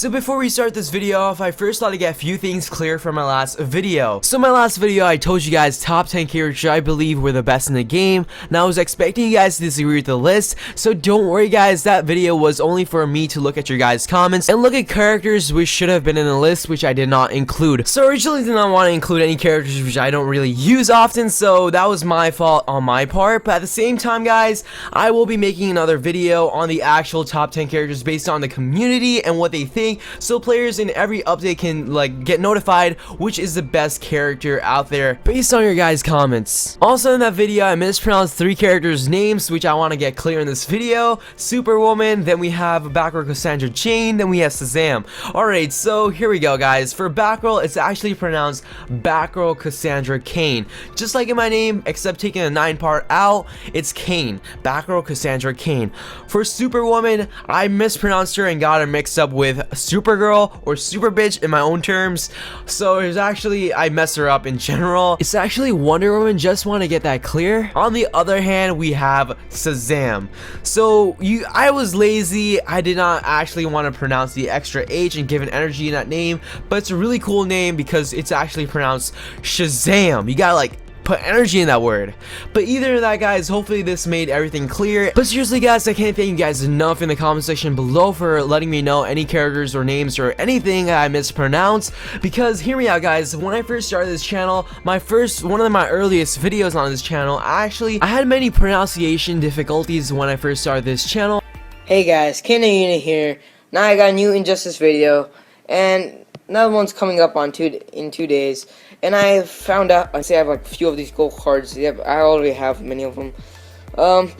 So before we start this video off, I first thought to get a few things clear from my last video. So my last video, I told you guys top 10 characters I believe were the best in the game. Now I was expecting you guys to disagree with the list, so don't worry guys, that video was only for me to look at your guys' comments and look at characters which should have been in the list which I did not include. So originally I did not want to include any characters which I don't really use often, so that was my fault on my part. But at the same time guys, I will be making another video on the actual top 10 characters based on the community and what they think, so players in every update can like get notified which is the best character out there based on your guys' comments. Also in that video I mispronounced 3 characters' names which I want to get clear in this video. Superwoman, then we have Batgirl Cassandra Jane, then we have Shazam. Alright, so here we go guys. For Batgirl, it's actually pronounced Batgirl Cassandra Cain, just like in my name, except taking a 9 part out, it's Cain. Batgirl Cassandra Cain. For Superwoman, I mispronounced her and got her mixed up with Supergirl or Super Bitch in my own terms, so it's actually I mess her up in general. It's actually Wonder Woman, just want to get that clear. On the other hand, we have Shazam. So I was lazy, I did not actually want to pronounce the extra H and give an energy in that name, but it's a really cool name because it's actually pronounced Shazam. You gotta like put energy in that word. But either of that guys, hopefully this made everything clear. But seriously guys, I can't thank you guys enough in the comment section below for letting me know any characters or names or anything I mispronounced, because hear me out guys, when I first started this channel, one of my earliest videos on this channel, I had many pronunciation difficulties when I first started this channel. Hey guys, Canary here. Now I got a new Injustice video, and another one's coming up in 2 days. And I found out, I have like a few of these gold cards. Yep, I already have many of them.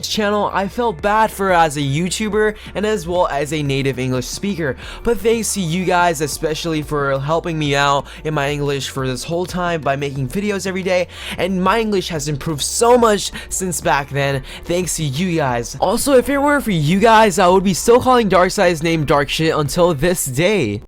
Channel, I felt bad for as a YouTuber and as well as a native English speaker, but thanks to you guys, especially for helping me out in my English for this whole time by making videos every day, and my English has improved so much since back then, thanks to you guys. Also, if it weren't for you guys, I would be still calling Darkseid's name Darkshit until this day.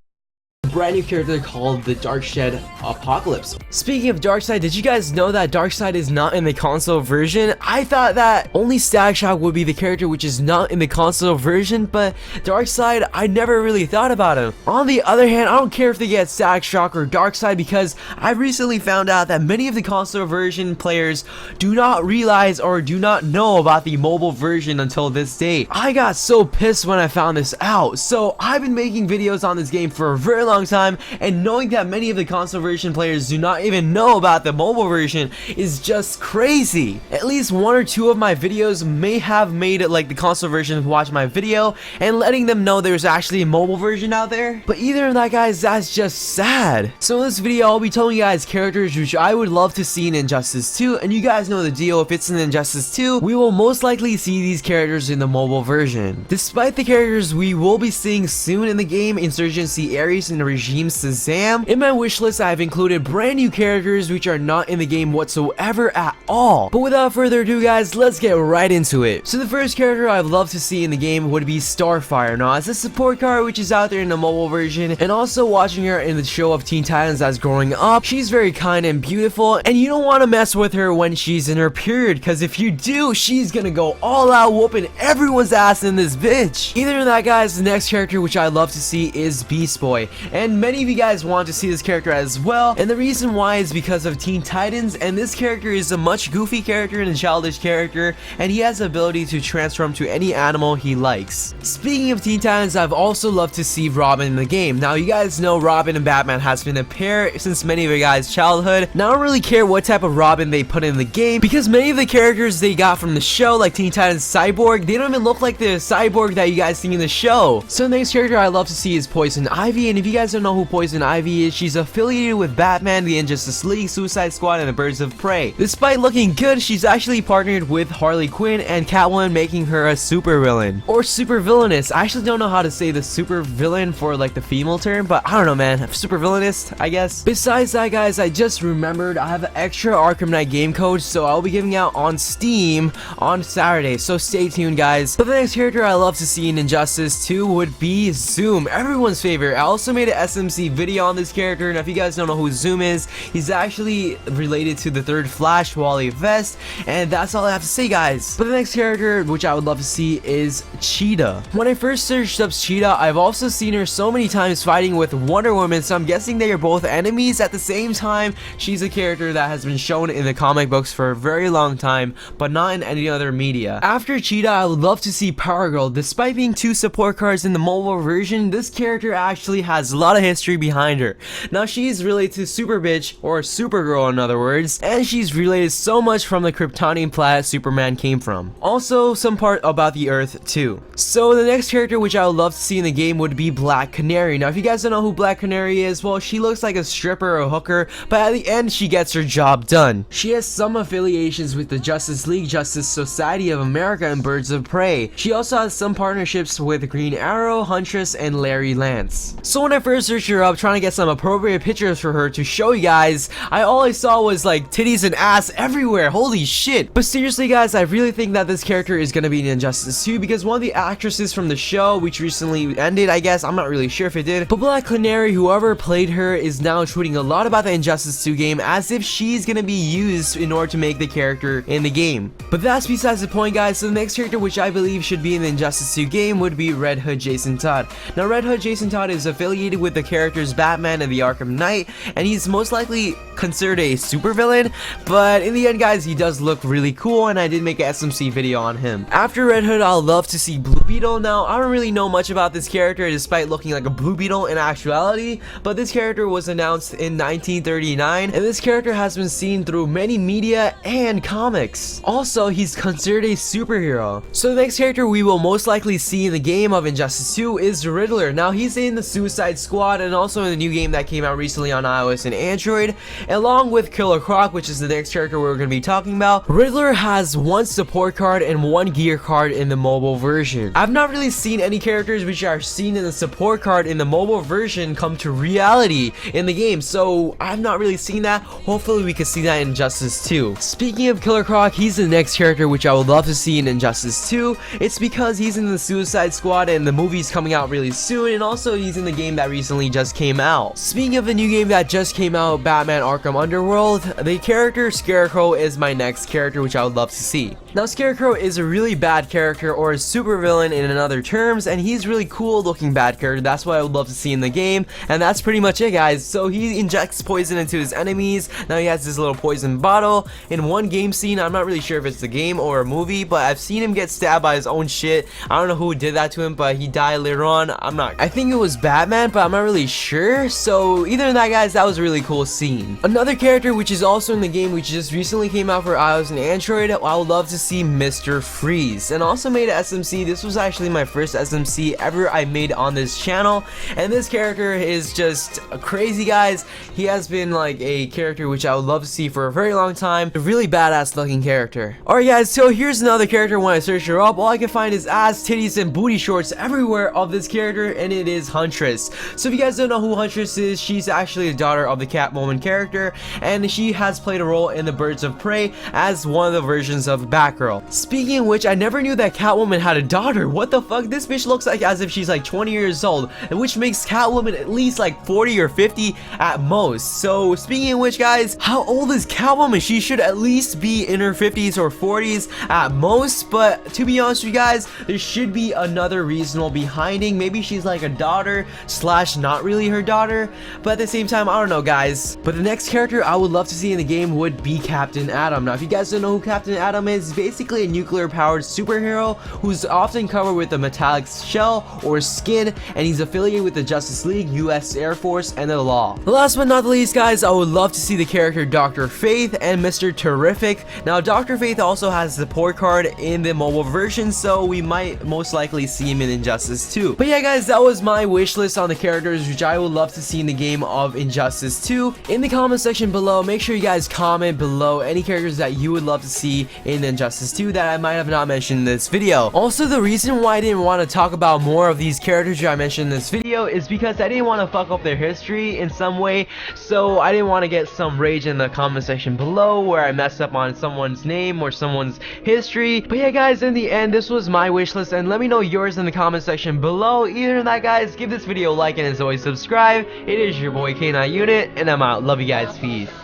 Brand new character called the Darkshed Apocalypse. Speaking of Darkseid, did you guys know that Darkseid is not in the console version? I thought that only Static Shock would be the character which is not in the console version, but Darkseid, I never really thought about him. On the other hand, I don't care if they get Static Shock or Darkseid, because I recently found out that many of the console version players do not realize or do not know about the mobile version until this day. I got so pissed when I found this out, so I've been making videos on this game for a very long time, and knowing that many of the console version players do not even know about the mobile version is just crazy. At least 1 or 2 of my videos may have made it like the console version watch my video and letting them know there's actually a mobile version out there. But either of that guys, that's just sad. So in this video I'll be telling you guys characters which I would love to see in Injustice 2, and you guys know the deal, if it's in Injustice 2 we will most likely see these characters in the mobile version. Despite the characters we will be seeing soon in the game, Insurgency Ares and Regime Shazam, in my wish list I have included brand new characters which are not in the game whatsoever at all. But without further ado guys, let's get right into it. So the first character I'd love to see in the game would be Starfire. Now as a support card which is out there in the mobile version, and also watching her in the show of Teen Titans as growing up, she's very kind and beautiful, and you don't want to mess with her when she's in her period, because if you do, she's gonna go all out whooping everyone's ass in this bitch. Either of that guys, the next character which I'd love to see is Beast Boy, and many of you guys want to see this character as well, and the reason why is because of Teen Titans, and this character is a much goofy character and a childish character, and he has the ability to transform to any animal he likes. Speaking of Teen Titans, I've also loved to see Robin in the game. Now you guys know Robin and Batman has been a pair since many of your guys' childhood. Now I don't really care what type of Robin they put in the game, because many of the characters they got from the show, like Teen Titans Cyborg, they don't even look like the Cyborg that you guys see in the show. So the next character I love to see is Poison Ivy, and if you guys don't know who Poison Ivy is, she's affiliated with Batman, the Injustice League, Suicide Squad, and the Birds of Prey. Despite looking good, she's actually partnered with Harley Quinn and Catwoman, making her a supervillain. Or super villainous. I actually don't know how to say the super villain for like the female term, but I don't know man, super villainist I guess. Besides that guys, I just remembered I have an extra Arkham Knight game code, so I'll be giving out on Steam on Saturday, so stay tuned guys. But the next character I love to see in Injustice 2 would be Zoom, everyone's favorite. I also made an an SMC video on this character, and if you guys don't know who Zoom is, he's actually related to the third Flash, Wally Vest, and that's all I have to say, guys. But the next character which I would love to see is Cheetah. When I first searched up Cheetah, I've also seen her so many times fighting with Wonder Woman, so I'm guessing they are both enemies at the same time. She's a character that has been shown in the comic books for a very long time, but not in any other media. After Cheetah, I would love to see Power Girl. Despite being 2 support cards in the mobile version, this character actually has a lot of history behind her. Now, she's related to Super Bitch, or Supergirl in other words, and she's related so much from the Kryptonian planet Superman came from. Also, some part about the Earth too. So the next character which I would love to see in the game would be Black Canary. Now, if you guys don't know who Black Canary is, well, she looks like a stripper or a hooker, but at the end, she gets her job done. She has some affiliations with the Justice League, Justice Society of America, and Birds of Prey. She also has some partnerships with Green Arrow, Huntress, and Larry Lance. So when I first searched her up trying to get some appropriate pictures for her to show you guys, all I saw was like titties and ass everywhere. Holy shit. But seriously, guys, I really think that this character is gonna be in Injustice 2 because one of the actresses from the show, which recently ended, I guess, I'm not really sure if it did, but Black Canary, whoever played her, is now tweeting a lot about the Injustice 2 game as if she's gonna be used in order to make the character in the game. But that's besides the point, guys. So the next character which I believe should be in the Injustice 2 game would be Red Hood Jason Todd. Now, Red Hood Jason Todd is affiliated with the characters Batman and the Arkham Knight, and he's most likely considered a supervillain, but in the end, guys, he does look really cool, and I did make an SMC video on him. After Red Hood, I'll love to see Blue Beetle. Now, I don't really know much about this character despite looking like a Blue Beetle in actuality, but this character was announced in 1939, and this character has been seen through many media and comics. Also, he's considered a superhero. So the next character we will most likely see in the game of Injustice 2 is Riddler. Now, he's in the Suicide Squad and also in the new game that came out recently on iOS and Android, along with Killer Croc, which is the next character we're going to be talking about. Riddler has 1 support card and 1 gear card in the mobile version. I've not really seen any characters which are seen in the support card in the mobile version come to reality in the game, so I've not really seen that. Hopefully we can see that in Injustice 2. Speaking of Killer Croc, he's the next character which I would love to see in Injustice 2. It's because he's in the Suicide Squad and the movie's coming out really soon, and also he's in the game that recently just came out. Speaking of the new game that just came out, Batman Arkham Underworld, the character Scarecrow is my next character which I would love to see. Now, Scarecrow is a really bad character, or a supervillain in other terms, and he's really cool looking bad character. That's what I would love to see in the game, and that's pretty much it, guys. So he injects poison into his enemies. Now he has this little poison bottle. In one game scene, I'm not really sure if it's a game or a movie, but I've seen him get stabbed by his own shit. I don't know who did that to him, but he died later on. I think it was Batman, but I'm not really sure. So either of that, guys, that was a really cool scene. Another character which is also in the game, which just recently came out for iOS and Android, I would love to see Mr. Freeze, and also made an SMC. This was actually my first SMC ever I made on this channel, and this character is just crazy, guys. He has been like a character which I would love to see for a very long time. A really badass looking character. Alright, guys, so here's another character. When I search her up, all I can find is ass, titties, and booty shorts everywhere of this character, and it is Huntress. So if you guys don't know who Huntress is, she's actually the daughter of the Catwoman character, and she has played a role in the Birds of Prey as one of the versions of Batgirl. Speaking of which, I never knew that Catwoman had a daughter. What the fuck? This bitch looks like as if she's like 20 years old, which makes Catwoman at least like 40 or 50 at most. So speaking of which, guys, how old is Catwoman? She should at least be in her 50s or 40s at most, but to be honest with you guys, there should be another reasonable behind it. Maybe she's like a daughter slash not really her daughter, but at the same time, I don't know, guys. But the next character I would love to see in the game would be Captain Atom. Now, if you guys don't know who Captain Atom is, basically a nuclear powered superhero who's often covered with a metallic shell or skin, and he's affiliated with the Justice League, US Air Force, and the law. Last but not the least, guys, I would love to see the character Dr. Faith and Mr. Terrific. Now, Dr. Faith also has a support card in the mobile version, so we might most likely see him in Injustice 2. But yeah, guys, that was my wish list on the characters which I would love to see in the game of Injustice 2. In the comment section below, make sure you guys comment below any characters that you would love to see in Injustice justice to that I might have not mentioned in this video. Also, the reason why I didn't want to talk about more of these characters I mentioned in this video is because I didn't want to fuck up their history in some way, so I didn't want to get some rage in the comment section below where I mess up on someone's name or someone's history. But yeah guys, in the end, this was my wish list, and let me know yours in the comment section below. Either than that guys, give this video a like, and as always subscribe. It is your boy K9 Unit, and I'm out. Love you guys, peace.